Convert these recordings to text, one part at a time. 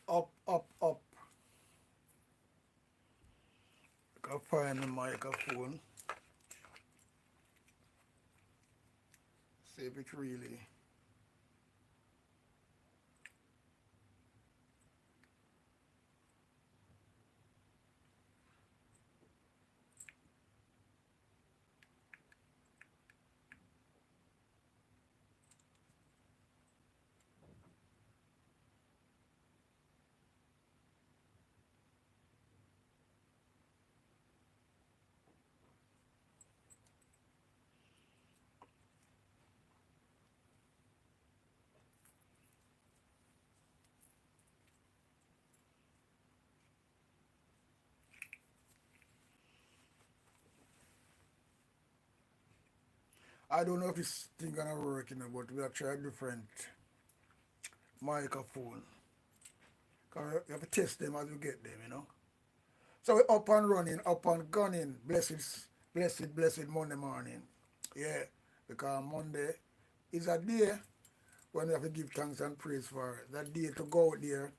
Up, up, up. I can find the microphone. See if it really. I don't know if this thing gonna work, but we are trying different microphone. Cause you have to test them as you get them. So we're up and running, up and gunning. Blessed Monday morning. Yeah, because Monday is a day when we have to give thanks and praise for it. That day to go out there,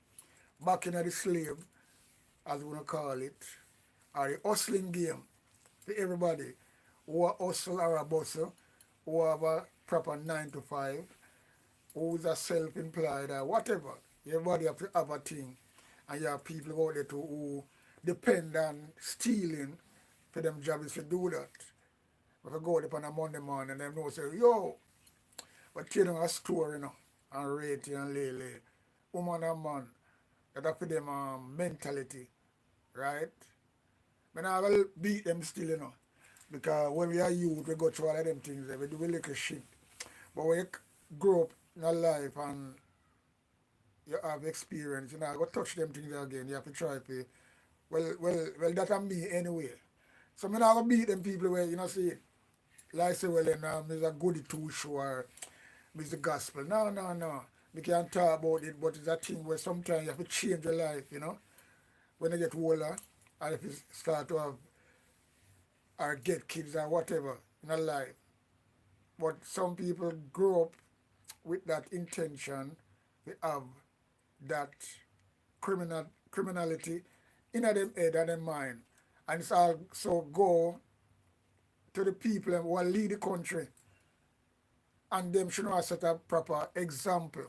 back in the slave, as we want to call it, or the hustling game for everybody who are hustle or a bustle, who have a proper 9 to 5, who's a self-employed or whatever. Everybody have to have a thing. And you have people out there too who depend on stealing for them jobs to do that. If I go out on a Monday morning, them know say, yo, but you know a store, and rate and lay. Woman and man, that's for them mentality, right? But I will beat them still, because when we are youth, we go through all of them things, we do a little shit. But when you grow up in a life and you have experience, I go touch them things again, you have to try to, well, that's me anyway. So I not beat them people where, see, like say, well, it's a goody two show or it's the gospel. No. We can't talk about it, but it's a thing where sometimes you have to change your life. When you get older, and if you start to have or get kids or whatever in a life. But some people grow up with that intention, they have that criminality in them head and them mind. And it's also go to the people who lead the country, and them should not set a proper example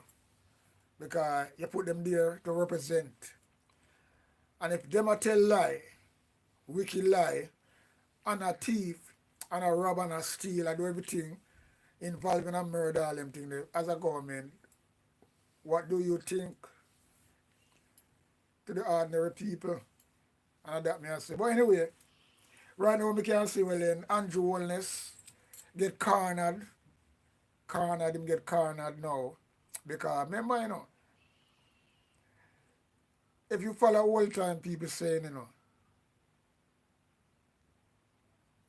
because you put them there to represent. And if them a tell lie, wicked lie, and a thief, and a rob and a steal and do everything involving a murder, all them things, as a government, what do you think to the ordinary people? And that may I say. But anyway, right now we can see, well then, Andrew Holness get cornered. Him get cornered now. Because remember, if you follow old time people saying,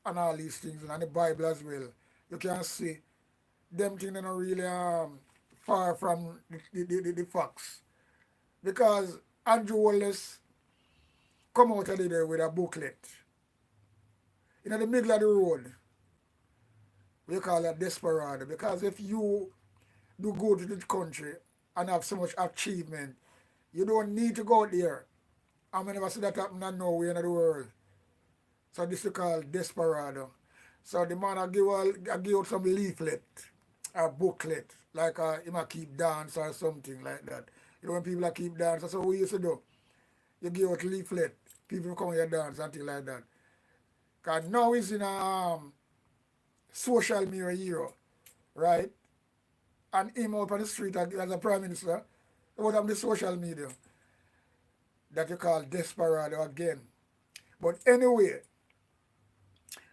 and all these things, and the Bible as well, you can see them things are not really far from the facts. Because Andrew Wallace come out of there with a booklet. In the middle of the road, we call that desperado. Because if you do go to the country and have so much achievement, you don't need to go out there. I never see that happen nowhere in the world. So this is called desperado. So the man I give out some leaflet, a booklet, like he might keep dance or something like that. When people are keep dance, that's what we used to do. You give out leaflet, people come here dance and things like that. Because now he's in a social media hero, right? And him out on the street as a prime minister, out of the social media that you call desperado again. But anyway,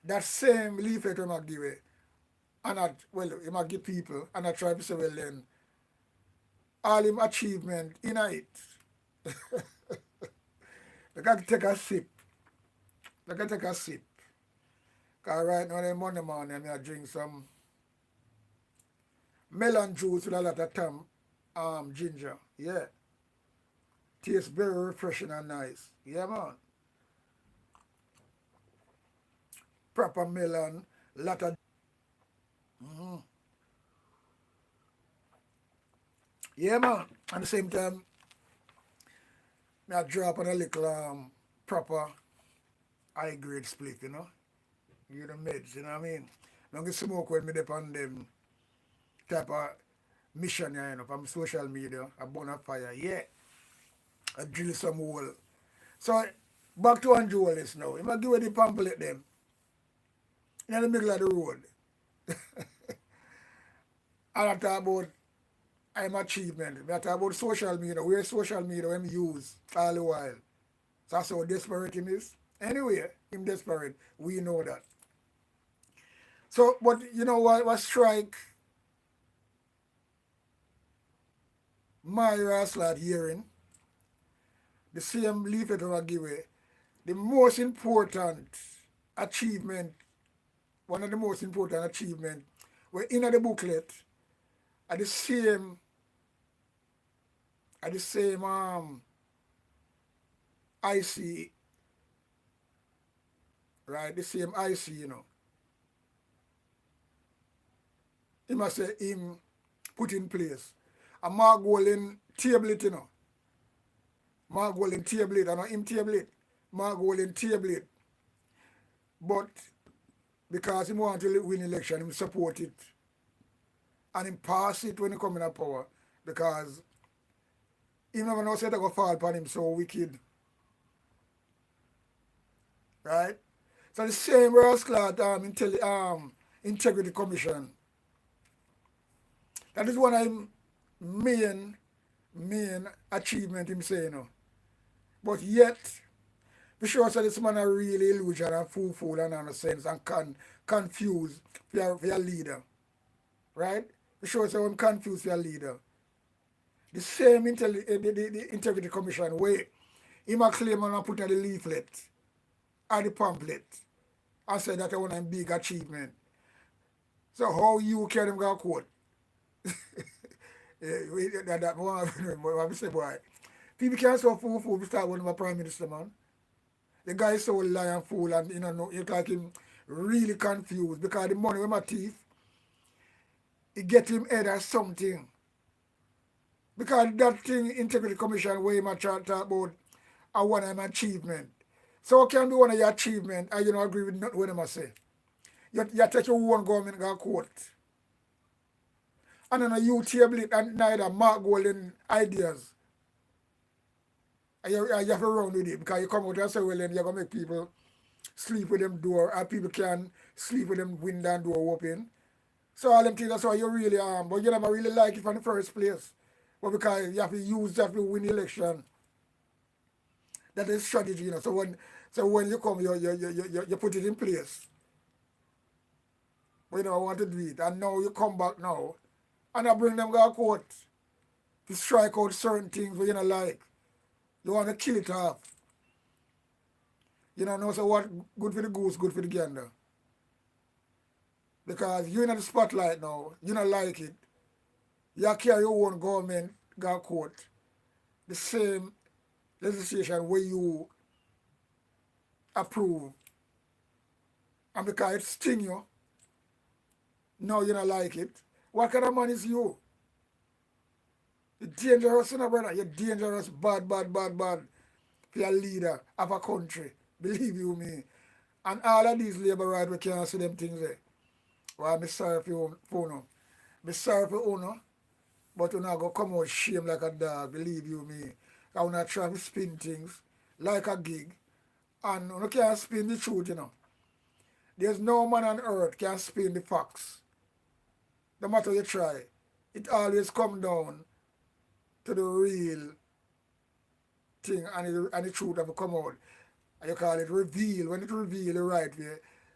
that same leaflet he might give it, and he might give people, and I try to say, well then, all him achievement in it. They got to take a sip. Because right now, in Monday morning, I drink some melon juice with a lot of ginger. Yeah. Tastes very refreshing and nice. Yeah, man. Proper melon, lot of. Mm-hmm. Yeah, man. At the same time, Me I drop on a little proper high grade split, you know. Give the meds, you know what I mean? Don't get smoke when me depend on them type of mission, you know, from social media, a bonfire, yeah. I drill some hole. So back to Andrew Wallace now. He might give away the pamphlet them in the middle of the road. And I talk about I'm achievement. I talk about social media. Where social media when use all the while. So that's how desperate him is. Anyway, him desperate. We know that. So, but you know what strike my last hearing? The same leaflet I give away. The most important achievement, one of the most important achievement, were in the booklet at the same IC, right? The same IC, you know. He must say him put in place. A Mark Golden table it, you know. Mark Golden table it, I know him table it. Mark Golden table it. But because he want to win election, him support it. And him pass it when he come in a power. Because he never know say they go fall upon him so wicked. Right? So the same rascal Integrity Commission. That is one of him main achievement him say, you know. But yet, be sure that this man a really illusion and fool and nonsense and confused for your leader. Right? Be sure that I'm confused for your leader. The same the Integrity Commission way he might claim and put on the leaflet or the pamphlet and say that one of them big achievement. So how you can him go court? that one I say, boy. People can't so fool to start one of my prime minister, man. The guy is so lying fool and you know you like him really confused because the money with my teeth, it get him head or something. Because that thing Integrity Commission where him talk about a one of them achievement. So it can be one of your achievement and you don't agree with nothing what them say. You take your own government go court. And then you table it and neither Mark Golden ideas. And you have to run with it because you come out and say, well, then you're going to make people sleep with them door and people can sleep with them window and door open. So all them things, that's why you really but you never really like it from the first place. But because you have to use that to win the election. That is strategy, you know. So when you come, you put it in place. But you don't want to do it. And now you come back now and I bring them to court to strike out certain things we you don't like. You want to kill it off. You know, so what good for the goose, good for the gander. Because you're in the spotlight now, you don't like it. You carry your own government, go court. The same legislation where you approve. And because it sting you, now you don't like it. What kind of man is you? You're dangerous, you know, brother. You're dangerous, bad for your leader of a country. Believe you me. And all of these labor rights, we can't see them things there. Well, I'm sorry for you, I'm sorry for you, but you're not going to come out shame like a dog. Believe you me. I'm not trying to spin things like a gig. And you can't spin the truth, you know. There's no man on earth can spin the facts. No matter you try, it always come down to the real thing and the truth have to come out. And you call it reveal. When it reveal the right way,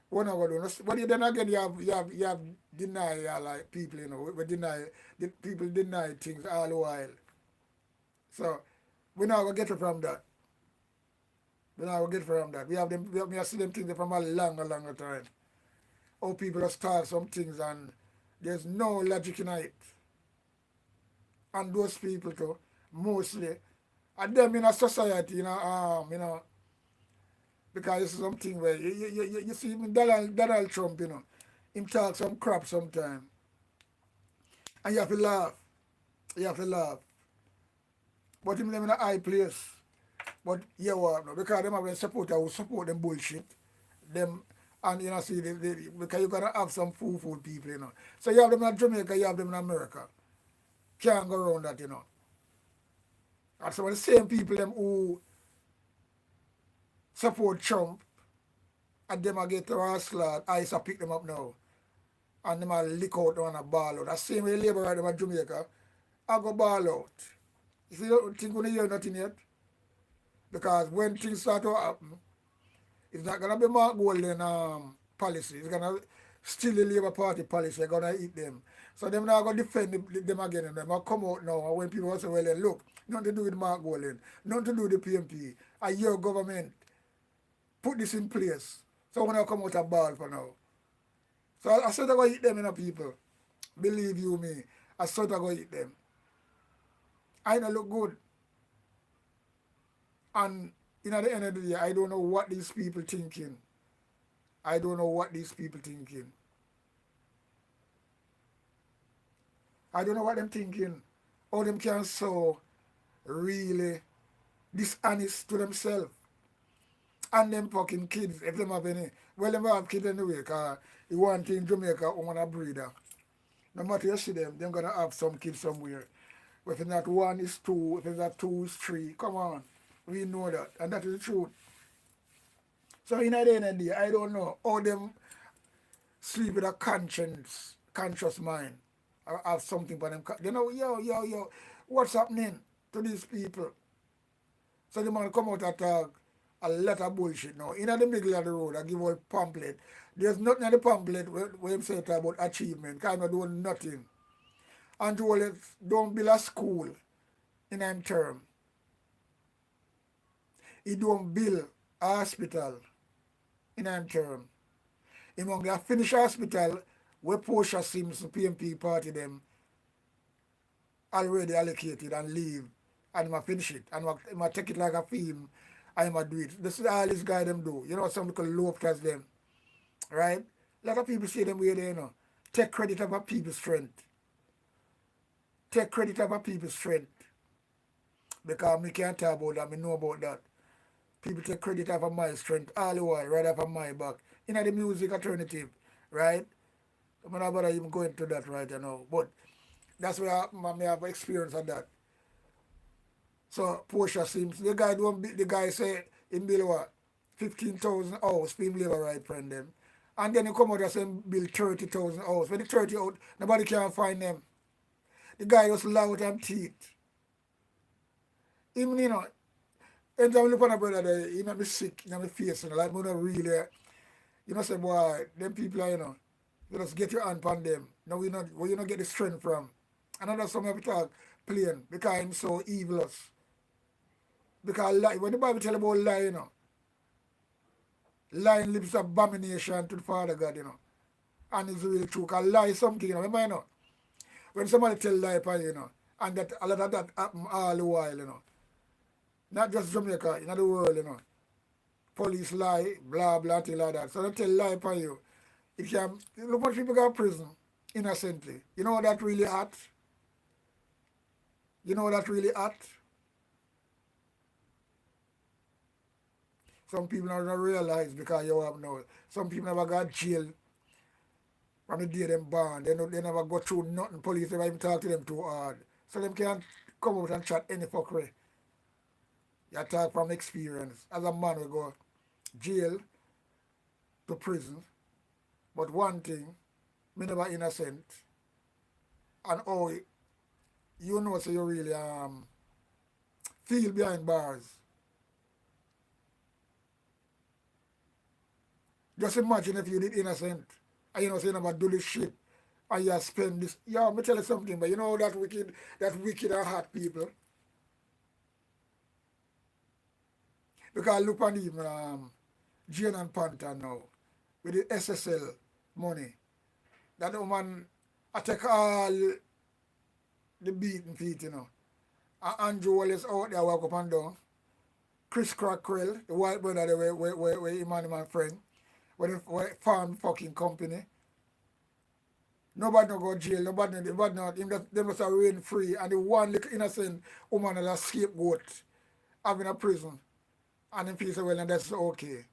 what not going to do. But then again you have denial like people, you know, people deny things all the while. So we're not gonna get it from that. We're not gonna get it from that. We have seen them things from a longer time. How people have start some things and there's no logic in it. And those people too, mostly, and them in a society, you know, because it's something where you see even Donald Trump, you know, him talk some crap sometime. And you have to laugh. You have to laugh. But him them in a high place. But yeah, what no, because them have a supporter who support them bullshit. Them and you know see because you're gonna have some fool people, you know. So you have them in Jamaica, you have them in America. Can't go around that, you know. And some of the same people them who support Trump and them a get to our slot, I used to pick them up now. And them a lick out and a ball out. That same way Labour right them in Jamaica, I go ball out. If you don't think we hear nothing yet, because when things start to happen, it's not gonna be Mark Golden policy. It's gonna still the Labour Party policy. They're gonna eat them. So them now gonna defend them again and them. I come out now and when people say, well then look, nothing to do with Mark Golden, nothing to do with the PMP. And your government put this in place. So when I come out a ball for now. So I said I go eat them, you know, people. Believe you me. I said I go eat them. I don't look good. And you know, at the end of the day, I don't know what these people thinking. I don't know what these people thinking. I don't know what them thinking. How them can so really dishonest to themselves. And them fucking kids, if them have any. Well, them have kids anyway, because you want in Jamaica, you want a breeder. No matter you see them, they're going to have some kids somewhere. If it's not one, it's two. If it's not two, it's three. Come on. We know that. And that is the truth. So in the end of the day, I don't know how them sleep with a conscious mind. Or have something for them. You know, yo, what's happening to these people? So the man come out and talk a lot of bullshit now. In the middle of the road, I give out pamphlet. There's nothing in the pamphlet where him say about achievement. Kind of doing nothing. And to don't build a school in him term. He don't build a hospital in him term. He won't finish hospital where Portia Sims, the PMP party them already allocated and leave. And I finish it. And I take it like a film. And I do it. This is all this guy them do. You know, some little low as them. Right? A lot of people say them way there, you know. Take credit of a people's strength. Take credit of a people's strength. Because me can't talk about that, me know about that. People take credit of my strength all the while, right off of my back. In the music alternative, right? I'm not about to even go into that right you know. But that's where I have experience on that. So Portia Sims, the guy say in bill what? 15,000 hours for him labor right friend them. And then he come out and say build 30,000 hours. When the 30 out, nobody can find them. The guy was loud and teeth. Even, you know, and I look on a brother there, he make me sick, he make me face, you know, like, we don't really, you know, say, boy, them people are, you know, you just get your hand on them. No, where you not get the strength from. And that's some of talk plain, because I'm so evilous. Because lie, when the Bible tell about lie, you know, lying lips abomination to the Father God, you know. And it's really true, because lie is something, you know, remember, you know, when somebody tell lie upon you know, and that a lot of that happen all the while, you know. Not just Jamaica, in the world, you know. Police lie, blah, blah, thing like that. So they tell lie upon you. It can, look what people go to prison innocently. You know what that really at? You know what that really at? Some people don't realize because you have no. Some people never got jail from the day them born. They never go through nothing. Police never even talk to them too hard. So them can't come out and chat any fuckery. You talk from experience. As a man we go jail to prison. But one thing, me never innocent. And oh, you know so you really feel behind bars. Just imagine if you did innocent and you know so you never do this shit and you spend this. Yeah, let me tell you something, but you know that wicked and hard people. Because look on even Jane and Panther now with the SSL money. That woman I take all the beating feet, you know. And Andrew Wallace out there walk up and down. Chris Crockrell, the white brother there where him and my friend, where the farm fucking company. Nobody no go jail, nobody not them just are rain free and the one little innocent woman as a scapegoat having a prison. And them feel so well, and that's okay.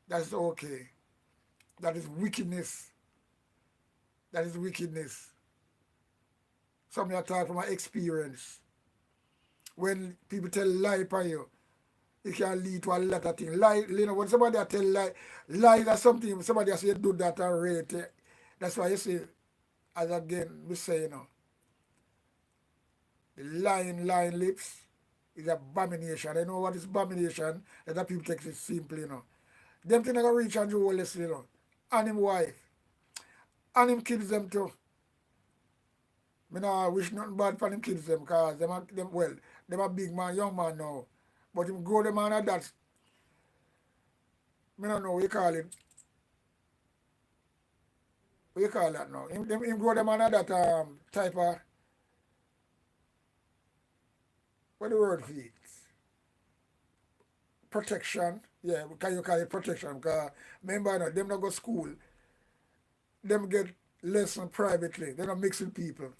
That's okay. That is wickedness. That is wickedness. Something I talk from my experience. When people tell lie upon you, it can lead to a lot of things. Lie, you know, when somebody tell lies are something, somebody say you do that and rate it. That's why you see, as again, we say, you know, the lying lips is abomination. I know what is abomination, that the people take it simply, you know. Them things are going to reach Andrew Wallace, you know, and him wife, and him kids them too. Me no wish nothing bad for them kids them, because them a big man, young man now. But him grow them man at that, me don't know what you call it. What you call that now? Him grow them man at that type of, what the word for it? Protection. Yeah, can you call it protection? Because remember now, them not go school. Them get lesson privately. They not mixing people.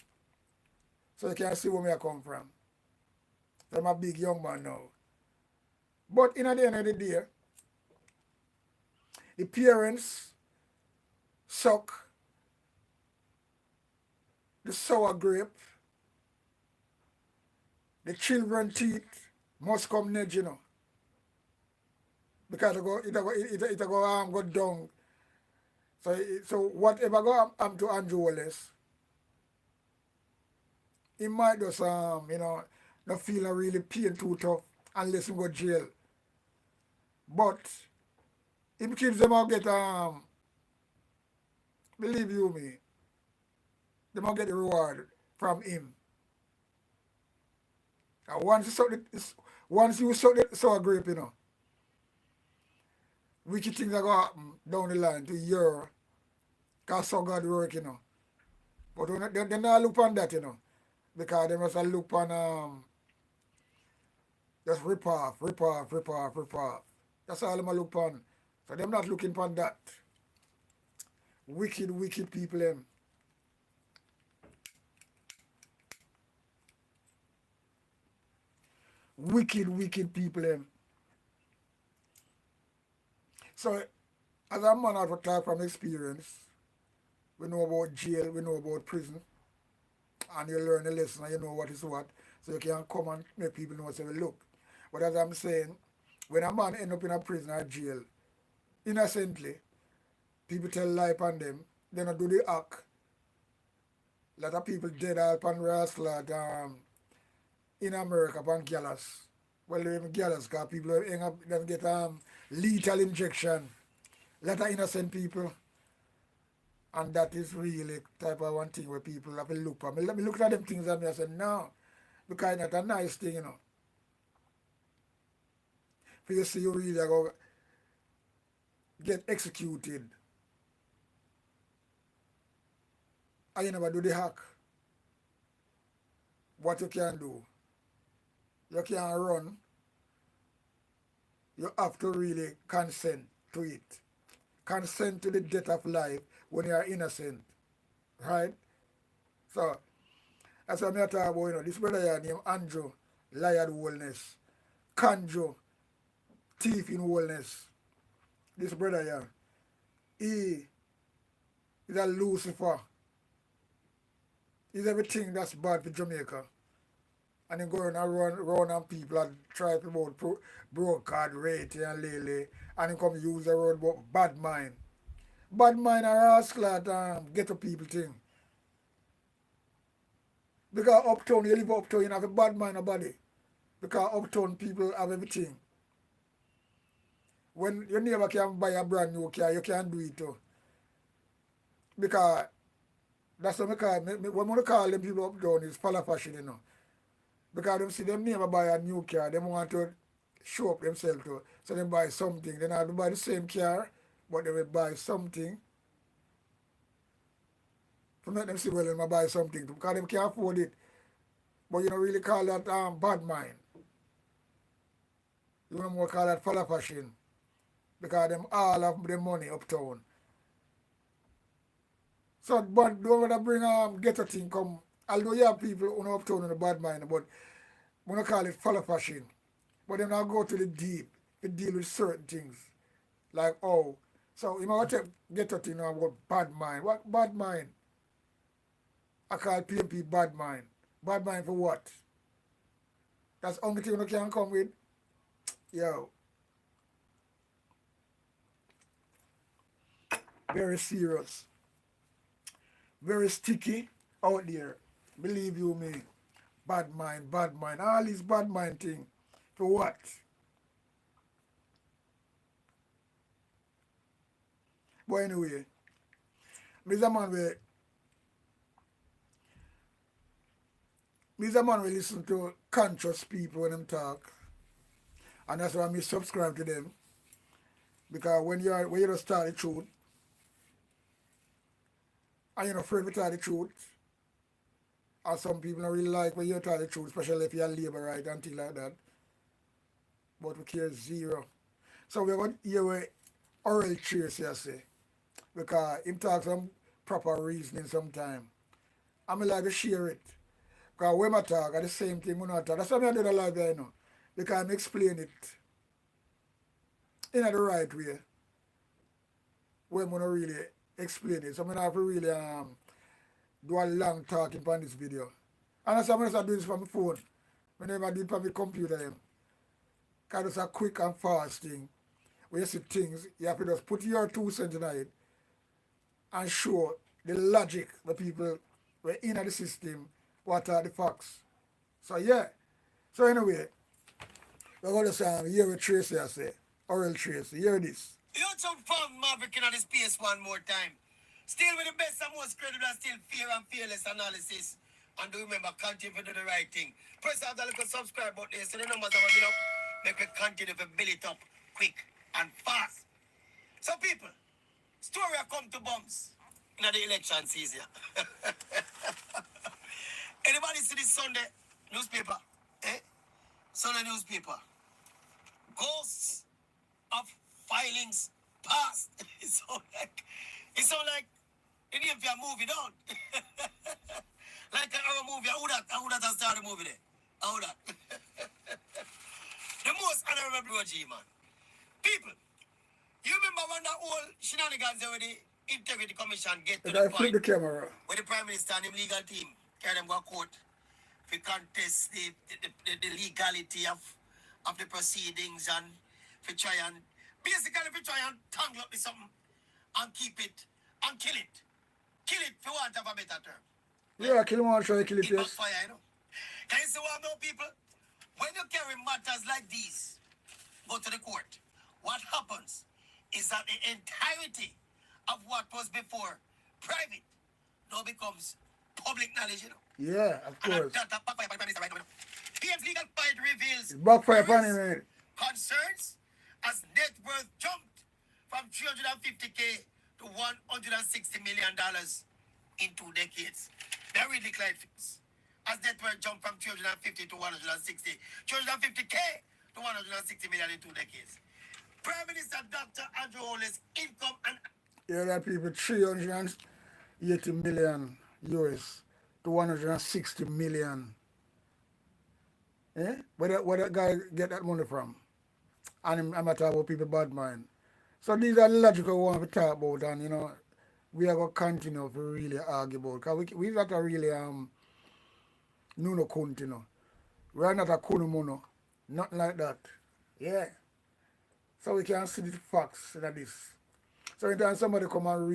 So you can see where I come from. I'm a big young man now. But in the end of the day, the parents suck the sour grape. The children teeth must come next, you know. Because it go down. So whatever go to Andrew Wallace, he might just you know, not feel a really pain too tough unless he go jail. But if kids them all get believe you me, they might get the reward from him. And once you suck the sour grape, you know, wicked things are gonna happen down the line to your, cause so God work, you know. But they not look on that, you know. Because they must look on just rip off. That's all them look on. So them not looking upon that. Wicked people them. Wicked people them. So as a man out of talk from experience, we know about jail, we know about prison, and you learn a lesson and you know what is what. So you can come and make people know, say, look. But as I'm saying, when a man end up in a prison or jail, innocently, people tell lie upon them, they not do the act. A lot of people dead upon rascal in America upon gallows. Well, they even gallows because people end up them get lethal injection. A lot of innocent people. And that is really type of one thing where people have to look for. Me look at them things and me I say, no, because it's not a nice thing, you know. For you see you really go get executed. And you never do the hack. What you can do, you can run. You have to really consent to it. Consent to the death of life when you are innocent. Right? So, that's what I'm talking about, you know, this brother here named Andrew, liar wholeness. Kanjo, thief in wholeness. This brother here, he is a Lucifer. He's everything that's bad for Jamaica. And he going around on people and try to about broke card rate and lily. And he come use the word about bad mind. Bad mind are rascal at ghetto people thing. Because uptown, you live uptown, you have a bad mind of body. Because uptown people have everything. When your neighbor can buy a brand new car, you can do it too. Because that's what I call when I call them people uptown is follow fashion, you know. Because them see them neighbor buy a new car, they want to show up themselves too. So they buy something. They not buy the same car, but they will buy something. To make them see well they buy something too, because they can't afford it. But you don't really call that bad mind. You don't more call that follow fashion. Because them all have the money uptown. So, but don't want to bring ghetto thing come. Although you have people who know uptown in the bad mind, but we don't call it follow fashion. but then I go to the deep to deal with certain things. Like, oh, so you know what get at you know about bad mind. What bad mind? I call PMP bad mind. Bad mind for what? That's the only thing you can come with. Yo, very serious. Very sticky out there. Believe you me. Bad mind, bad mind. All these bad mind thing. For what? But anyway, Mr. Man will listen to conscious people when them talk. And that's why I subscribe to them. Because when you just tell the truth, and you're not afraid to tell the truth, and some people don't really like when you tell the truth, especially if you're labor right and things like that. But we care zero. So we're going to hear what Oral Tracy say. Because him talk some proper reasoning sometime. I'm like to share it. Because when I talk, at the same thing when I talk. That's why I do the live there, you know. Because I explain it in the right way. When I really explain it. So I have to really do a long talking on this video. And that's why I do this from my phone. Whenever I do it from my computer. Because it's a quick and fast thing. When you see things, you have to just put your 2 cents in it and show the logic the people were in the system, what are the facts. So yeah. So anyway, we're going to hear what Tracy I say. Oral Tracy, hear this. You some fun Maverick in this space one more time. Still with the best and most credible and still fair and fearless analysis. And do remember, continue to do the right thing. Press out the little subscribe button so the numbers are going up. Make we continue to build it up quick and fast. So people, story come to bumps in the election season. Anybody see this Sunday newspaper? Sunday newspaper. Ghosts of filings past. It sound like the name for a movie, don't? Like a horror movie. How that has started the movie there? How that? The most honorable G, man. People, you remember when that whole shenanigans there with the Integrity Commission get to the point the camera. where the Prime Minister and the legal team carry them go to court to contest the legality of the proceedings and to try and tangle up with something and keep it and kill it. Kill it for want of a better term. Yeah, kill one, try to kill it, yes. Backfire, you know. Can you see what I know, people? When you carry matters like these, go to the court, what happens is that the entirety of what was before private now becomes public knowledge, you know. Yeah, of course. And that backfire by the Prime Minister right now. PM's legal fight reveals Backfire upon him, concerns as net worth jumped from $350K to $160 million in 2 decades. Very declined figures. As net worth jumped from 350 to 160, 350K to 160 million in 2 decades. Prime Minister Dr. Andrew Holness income and yeah, that people 380 million US to 160 million. Eh? Where that guy get that money from? And I'm talking about people bad mind. So these are the logical ones we talk about, and you know, we are going to continue to really argue about. Because we not a really no count, you know. We are not a kunumono. Nothing like that. Yeah. So we can see the facts like this. So anytime somebody come and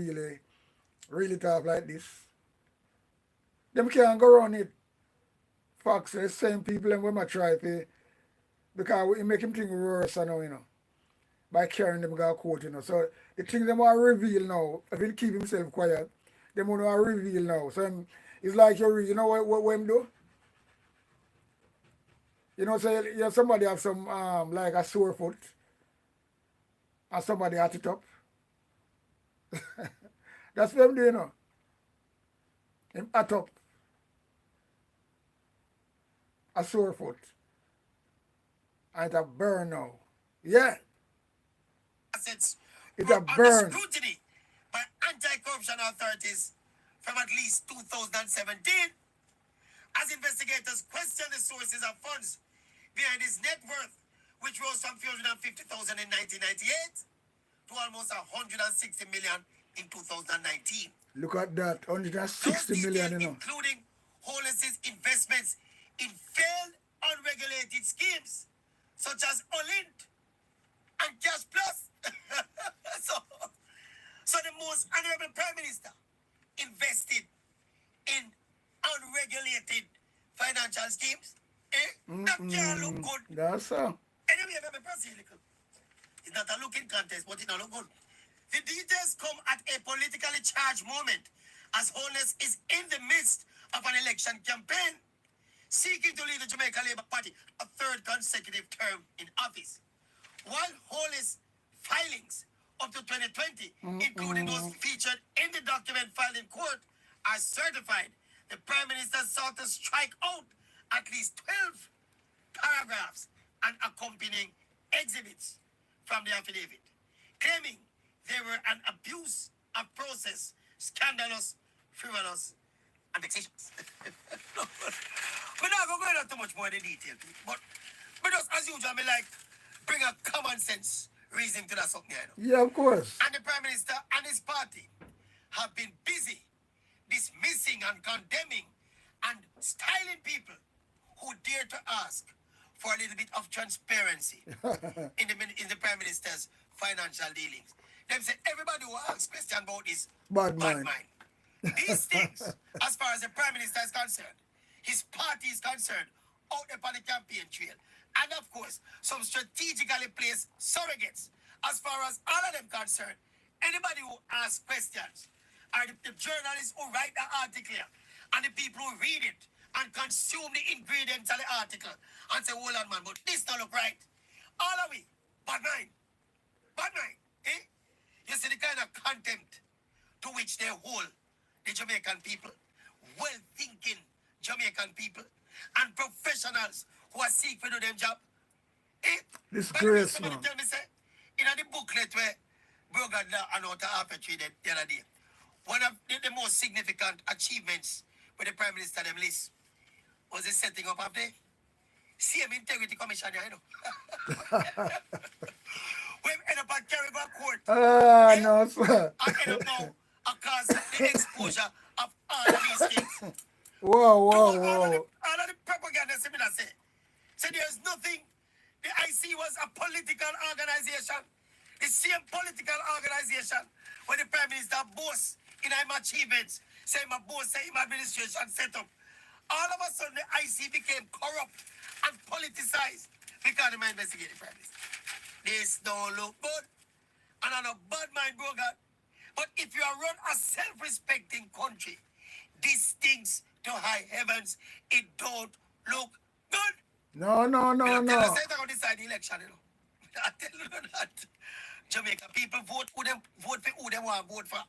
really talk like this, them can't go around it. Facts, the same people and we might try to, because we make him think worse, you know, by carrying them go court, you know. So the things them want to reveal now, if he keep himself quiet, they want to reveal now. So it's like you know what him do? You know, say you know, somebody have some like a sore foot, and somebody hat it up. That's what him do, you know. Him hat up a sore foot. And it a burn now. Yeah. assets It's were a under burn. scrutiny by anti-corruption authorities from at least 2017 as investigators question the sources of funds behind his net worth, which rose from 350,000 in 1998 to almost 160 million in 2019. Look at that, 160 million, you know. Including holness investments in failed unregulated schemes such as Olint and Cash Plus. so the most honorable Prime Minister invested in unregulated financial schemes. That can't look good. That's so. Anyway, let me proceed. It's not a looking contest, but it not look good. The details come at a politically charged moment as holness is in the midst of an election campaign seeking to lead the Jamaica Labour Party a third consecutive term in office. While holness filings up to 2020, including those featured in the document filed in court, are certified, the Prime Minister sought to strike out at least 12 paragraphs and accompanying exhibits from the affidavit, claiming they were an abuse of process, scandalous, frivolous, and vexatious. We're not going to go into too much more in the detail, but just as usual, I like bring a common sense reasoning to that something. Yeah, of course. And the Prime Minister and his party have been busy dismissing and condemning and styling people who dare to ask for a little bit of transparency in the Prime Minister's financial dealings. Them say everybody who asks questions about this Bad mind. These things, as far as the Prime Minister is concerned, his party is concerned, out upon the campaign trail. And of course, some strategically placed surrogates, as far as all of them concerned. Anybody who asks questions are the journalists who write the article and the people who read it and consume the ingredients of the article and say, hold on, man, but this don't look right. All of we, bad mind. Bad mind, eh? You see the kind of contempt to which they hold the Jamaican people, well-thinking Jamaican people, and professionals who are seeking to do their job. Eh? Disgrace, man. Tell me, say, in the booklet where Gorgan and Nutti arbitrated the other day, one of the most significant achievements with the Prime Minister them list was the setting up of the CM Integrity Commission, you know. We end up at Caribou Court. No, sir. And end up now because the exposure of all of these things. Whoa. All of the propaganda seminar say. So there's nothing. The IC was a political organization. The same political organization where the Prime Minister boasts in his achievements, say my boss, say my administration set up. All of a sudden the IC became corrupt and politicized because of my investigating Prime Minister. This don't look good. And I'm a bad mind, Gorgan. But if you are run a self-respecting country, these things to high heavens, it don't look good. No. Tell us they're going to decide the election, you know. I tell you that. Jamaica people vote for who they want to vote for.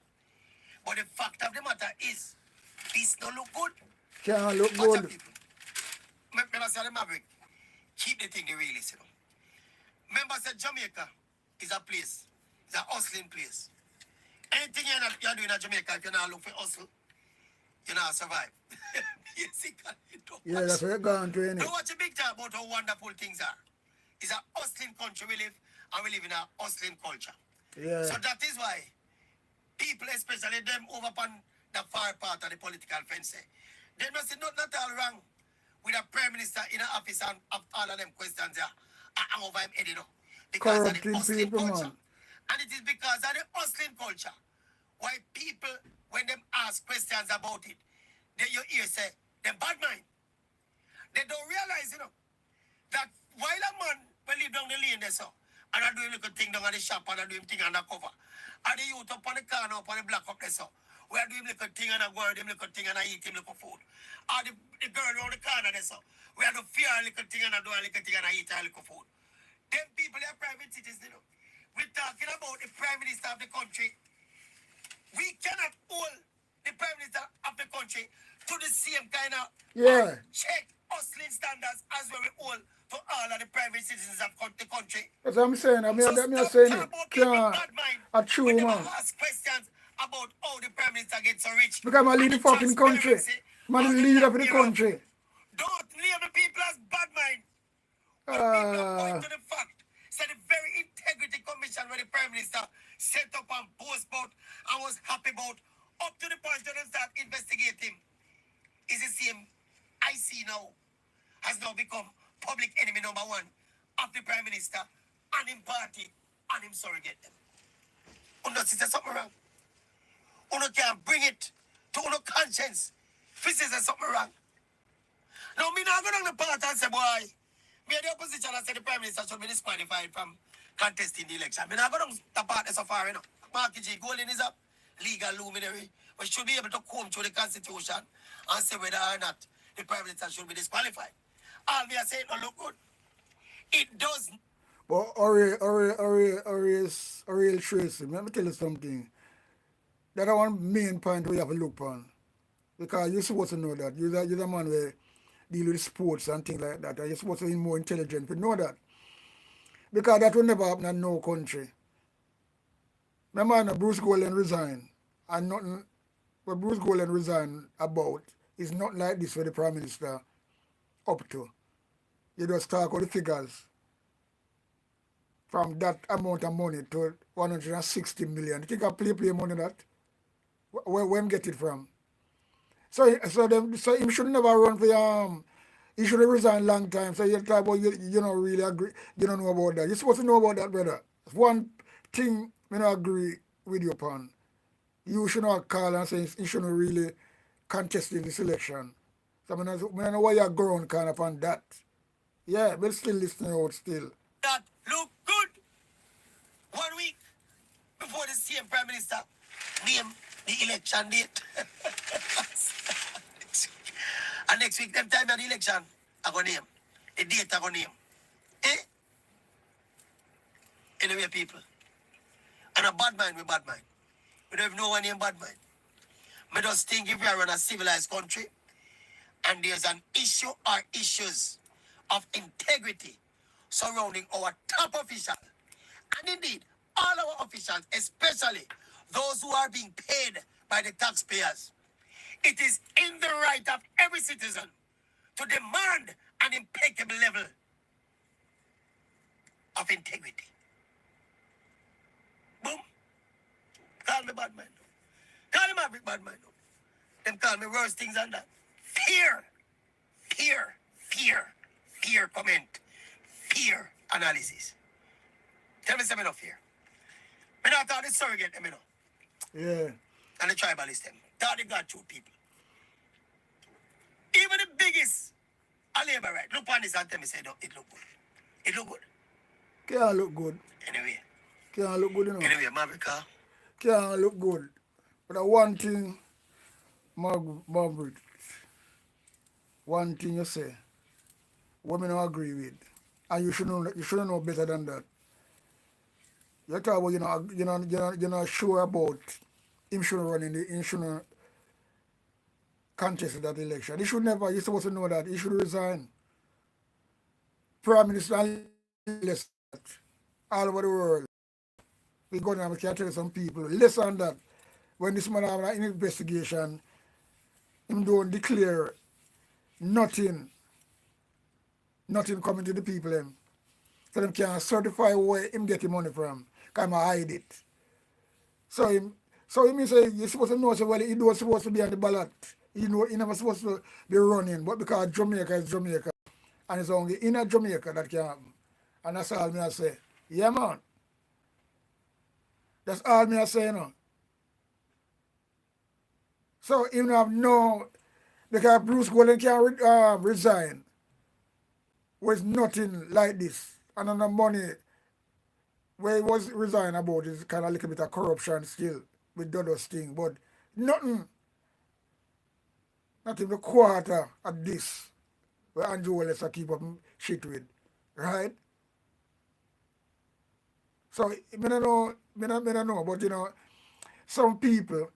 But the fact of the matter is, this don't look good. Can't look Watch good. People. Remember, say the Maverick, keep the thing the realist, you know. Remember, say Jamaica is a place, it's a hustling place. Anything you're doing in Jamaica, if you're not looking for hustle, you not survive. Basically, Yeah, that's what you're going to, innit? Don't watch a big time about how wonderful things are. It's a hustling country we live, and we live in a hustling culture. Yeah. So that is why people, especially them over on the far part of the political fence, they must say not all wrong with a Prime Minister in an office and of all of them questions there. I'm over him head, you know. Because of the Corrupting hustling people, culture. man. And it is because of the hustling culture why people, when them ask questions about it, they you hear say, them bad mind. They don't realize, you know, that while a man will live down the lane there, so, and I do a little thing down at the shop and I do him thing undercover, and the youth up on the corner, up on the block up there, so, we are doing little thing and I go and him little thing and I eat him little food. Or the girl around the corner there, so, we are do fear a little thing and I do a little thing and I eat a little food. Them people, they are private citizens, you know. We're talking about the Prime Minister of the country. We cannot hold the Prime Minister of the country to the same kind of check hustling standards as we hold to all of the private citizens of the country. That's what I'm saying. I'm saying it. A true man. Ask questions about how the Prime Minister gets so rich. Because I lead the fucking country. Man is the leader of the country. Don't leave the people as bad mind. But people point to the fact Minister set up and post about and was happy about up to the point that they start investigating. Is the same I see now has now become public enemy number one of the Prime Minister and him party and him surrogate them. Uno see something wrong. Uno can't bring it to uno conscience. If he says something wrong. Now me not go down the part and say, boy, me the opposition and say the Prime Minister should be disqualified from contesting the election. Me not go down the part so far, you know. Marky G Golden is a legal luminary. We should be able to comb through the Constitution and say whether or not the Prime Minister should be disqualified. All me are saying don't look good. It does. But Ariel Tracy, let me tell you something. That's one main point we have to look on. Because you're supposed to know that. You're the man who deal with sports and things like that. And you're supposed to be more intelligent to know that. Because that will never happen in no country. My man, Bruce Gorgan resigned. And nothing what Bruce Gorgan resigned about is not like this for the Prime Minister up to. You just talk about the figures. From that amount of money to 160 million. You think I play money that? Where him get it from? So him should never run for he should have resigned long time. So you talk about you don't really agree, you don't know about that. You're supposed to know about that, brother. One thing I don't agree with you upon. You should not call and say you shouldn't really contest in this election. So I don't know why you're growing kind of on that. Yeah, but still listening out still. That look good. 1 week before the same Prime Minister name the election date. And next week, them time of the election, I go name. The date I go name. Eh? Anyway, people. And a bad mind with bad mind. We don't have no one named bad mind. I just think if we are in a civilized country and there's an issue or issues of integrity surrounding our top official, and indeed all our officials, especially those who are being paid by the taxpayers, it is in the right of every citizen to demand an impeccable level of integrity. Boom. Call me bad man. Call him every bad man. Them call me worse things than that. Fear. Fear. Fear. Fear comment. Fear analysis. Tell me something of fear. I not thought the surrogate them, you know. Yeah. And the tribalist them. Thought they got two people. Even the biggest a labor right. Look on this and tell me say it look good. It look good. Can't look good. Anyway. Can't look good, you know. Anyway, Mavica. Can't look good. But the one thing, Margaret, one thing you say, women don't agree with, and you should know better than that. You talk about you're not sure about him shouldn't run him shouldn't contest that election. He should never. You're supposed to know that. He should resign. Prime Minister less all over the world. We go down, we can tell some people, less on that. When this man have an investigation, him don't declare nothing coming to the people them. So them can certify where him get the money from. Can hide it. So him say you're supposed to know, so well he was supposed to be on the ballot. He never supposed to be running, but because Jamaica is Jamaica, and it's only in Jamaica that can happen. And that's all me I say. Yeah man. That's all me I say, you know. So even have no, because Bruce Gorgan can resign with nothing like this. And on the money where he was resigning about is kind of a little bit of corruption still with Dodo's thing. But nothing, not even a quarter of this where Andrew Wallace keep up shit with. Right? So I don't know, but you know, some people,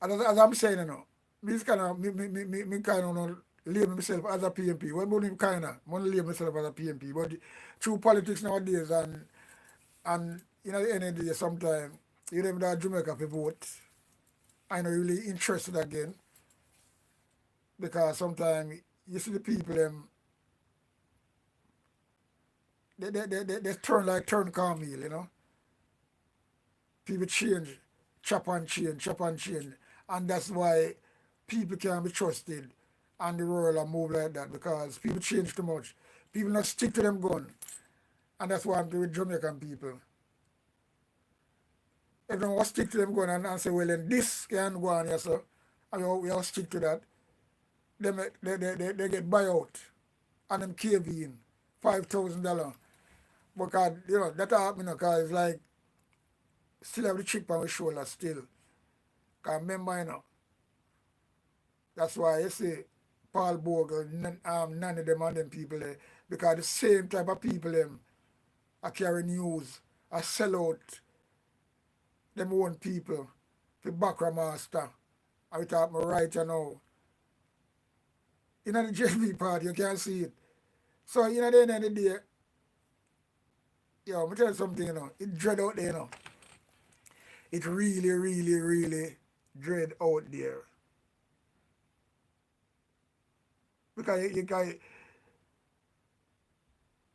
as I'm saying, you know, me kind of label myself as a PMP. Well, I kind of label myself as a PMP, but through politics nowadays and you know, the end of the day, sometimes you don't even have Jamaica to vote. I'm not really interested again because sometimes you see the people them they turn like turn cornmeal, you know. People change, chop and change. And that's why people can't be trusted and the world will move like that because people change too much. People not stick to them gun. And that's what I'm doing with Jamaican people. Everyone will stick to them gun and say, well, then this can go on, yes, sir. And we all stick to that. They get buyout and them cave in $5,000. Because, you know, that happened because it's like still have the chip on my shoulder still. Because remember, you know, that's why you see Paul Bogle, none of them and them people there. Because the same type of people them are carry news, are sell out them own people for background master. I talk my right you know. In the JB part, you can't see it. So, you know, the end of the day, yo, I'm tell you something, you know, it dread out there, you know. It really, really, really dread out there. Because you guys,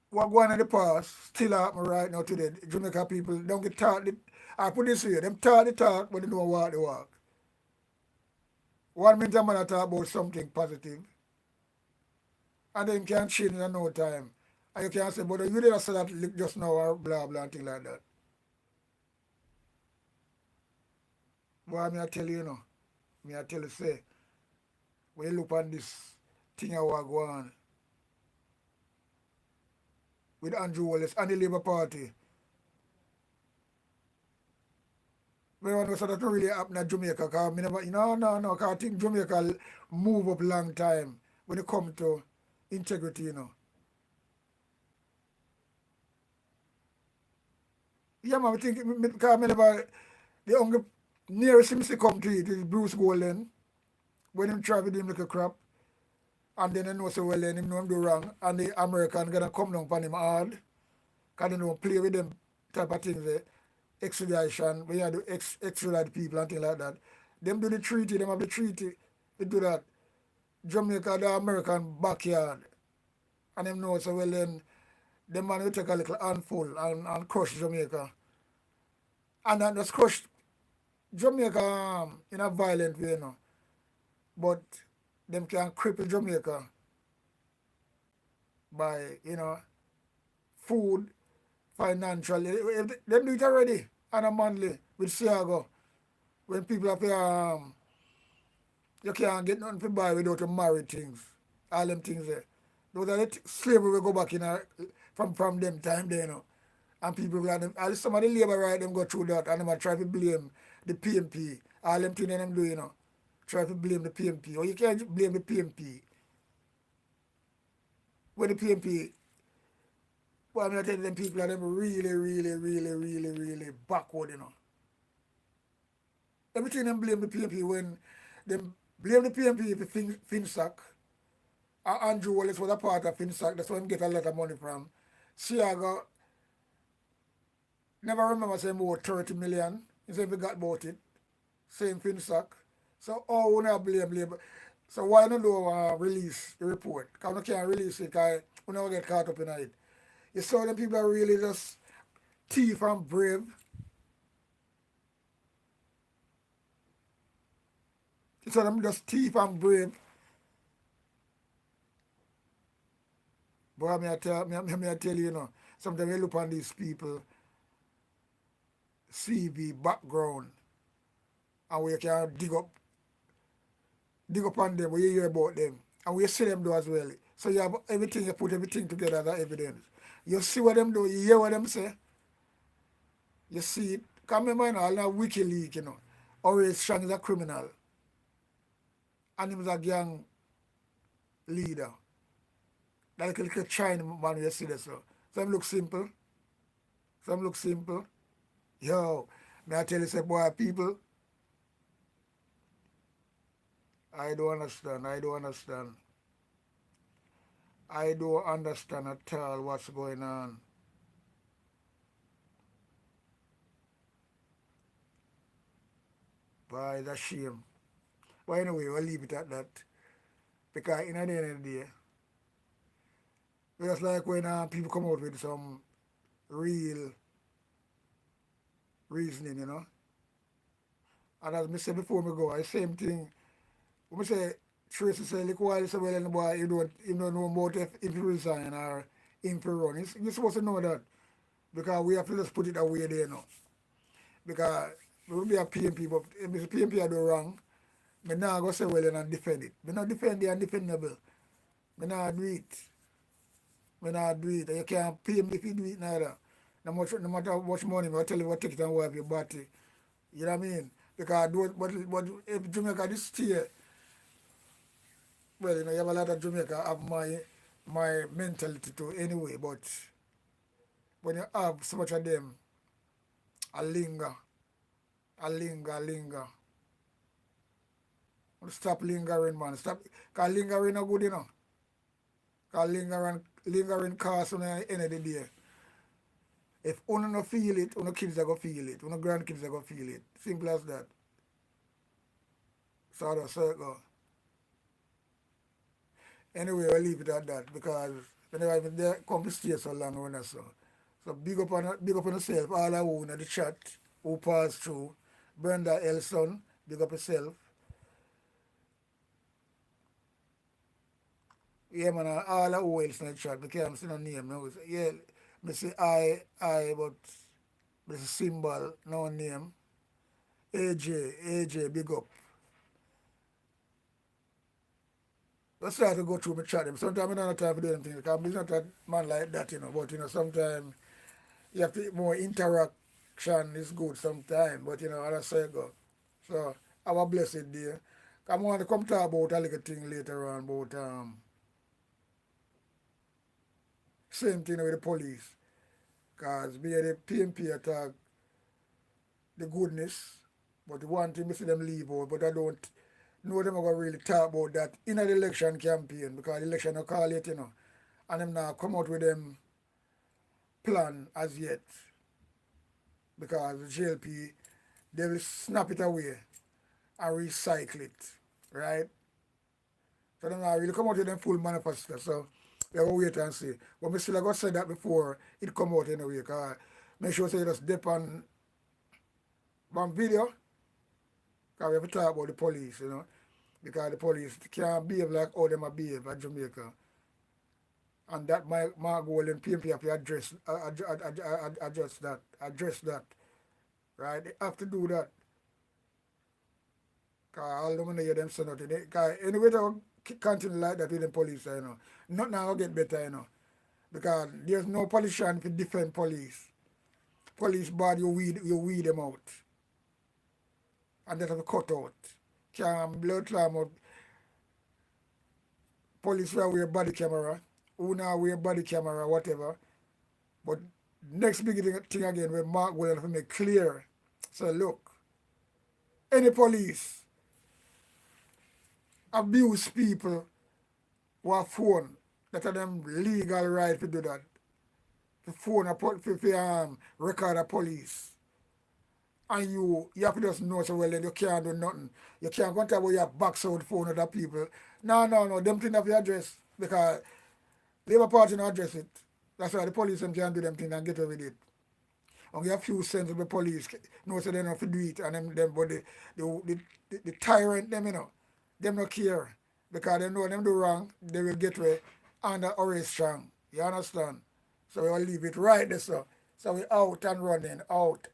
what going on in the past still happen right now today. Jamaica people don't get taught the, I put this here, them taught the talk, but they don't walk the walk. One minute a man talk about something positive, and then can't change in no time. And you can't say, but you didn't say that just now or blah blah and things like that. Boy, me I tell you, you know, me I tell you say, when you look on this thing I was going on with Andrew Wallace and the Labour Party, when one said that don't really happen in Jamaica, because never, no, because I think Jamaica move up long time when it comes to integrity, you know. Yeah, man, I think, because I never, the only nearest him to come to it is Bruce Golden, when him try with him like a crap, and then I know so well, then him know him do wrong, and the American gonna come down upon him hard, because they don't play with them type of things there. Extradition, when you have to extradite people and things like that. Them do the treaty, them have the treaty, they do that. Jamaica, the American backyard. And them know so well then, them man will take a little handful and crush Jamaica. And then just crush Jamaica in a violent way, you know. But them can cripple Jamaica by, you know, food, financially. Them do it already and a monthly with Siago. When people are you can't get nothing to buy without a married things. All them things there. Those are the slavery we go back in from them time there, you know. And people like them, all some of the labor right them go through that and them try to blame the PMP. All them things them do, you know. Try to blame the PMP. Or you can't blame the PMP. When the PMP, well, I'm not telling them people are them really, really, really, really, really backward, you know. Everything them blame the PMP when them blame the PMP for FinSac. Andrew Wallace was a part of FinSac, that's why him get a lot of money from. Siaga never remember saying about 30 million. He said we got about it. Same FinSac. So all we not blame labor. So why not do release the report? Because we can't release it because we never get caught up in it. You saw them people are really just thief and brave. You saw them just thief and brave. But I tell you, you know, sometimes you look on these people, CV, background, and we can dig up on them, we hear about them, and we see them do as well. So you have everything, you put everything together as evidence. You see what them do, you hear what them say, you see it. Because remember, you know, all that WikiLeaks, you know, always Strong is a criminal, and he was a gang leader. Like a little China man, you see that, so. Some look simple. Yo, may I tell you, say, boy, people, I don't understand. I don't understand at all what's going on. Boy, it's a shame. But anyway, we'll leave it at that. Because in the end of the day, Just like when people come out with some real reasoning, you know. And as I said before me go, the same thing. When I say Tracy say, look why you say, well, boy, you don't know about if you resign or if you run. You're supposed to know that because we have to just put it away there now. Because we will be a PMP, but if the PMP are do wrong, me now go say, well, and defend it. Me not defend the undefendable. Me not do it. Me not do it. You can't pay me if you do it neither. No matter how much money, I tell you what take it and wipe your body. You know what I mean? Because but if Jamaica this year, well, you know, you have a lot of Jamaica have my mentality too anyway, but when you have so much of them, I linger, I linger. Stop lingering, man. Stop, because lingering no good, you know. Because lingering costs on the end of the day. If uno no feel it, uno kids are going to feel it. Uno grandkids are going to feel it. Simple as that. So that's how it go. Anyway, I'll leave it at that because whenever even there come to stay so long when I saw. So big up on yourself, all I who in the chat who passed through. Brenda Elson, big up yourself. Yeah man, all I who else in the chat because I'm seeing a name now. Yeah, me say I but there's a symbol, no name. AJ, big up. Let's try to go through my chat. Sometimes I don't have time to do anything because I'm not a man like that, you know. But you know, sometimes you have to more interaction is good sometimes, but you know, as I say go. So have a blessed day. I want to come talk about a little thing later on about same thing with the police. Cause me and the PMP attack the goodness, but the one thing I see them leave out, but I don't know them are gonna really talk about that in the election campaign because the election will call it, you know. And them now come out with them plan as yet. Because the JLP they will snap it away and recycle it. Right? So them now really come out with them full manifesto. So we have to wait and see. But we still have said that before it come out anyway, because make sure you just dip on one video. Because we have to talk about the police, you know. Because the police can't behave like how them behave at Jamaica. And that my goal in PMP have to address that. Right? They have to do that. Because all the money them send out. Because anyway, they continue like that with the police, you know. Nothing will get better, you know. Because there's no politician to defend police. Police bad, you weed them out. And that have to cut out. Can't blood climb out. Police will wear body camera. Who now wear body camera, whatever. But next big thing again, where Mark will have to make clear. So look, any police abuse people who have phone that are them legal right to do that. To phone record a police. And you have to just know so well that you can't do nothing. You can't go and talk about your box out phone other people. No, them things have to address because Labour Party not address it. That's why the police them can't do them things and get away with it. Only a few sensible police know so they don't have to do it and them but the tyrant them, you know, them not care. Because they know them do wrong, they will get away under arrest strong. You understand? So we will leave it right there, so. So we out and running. Out.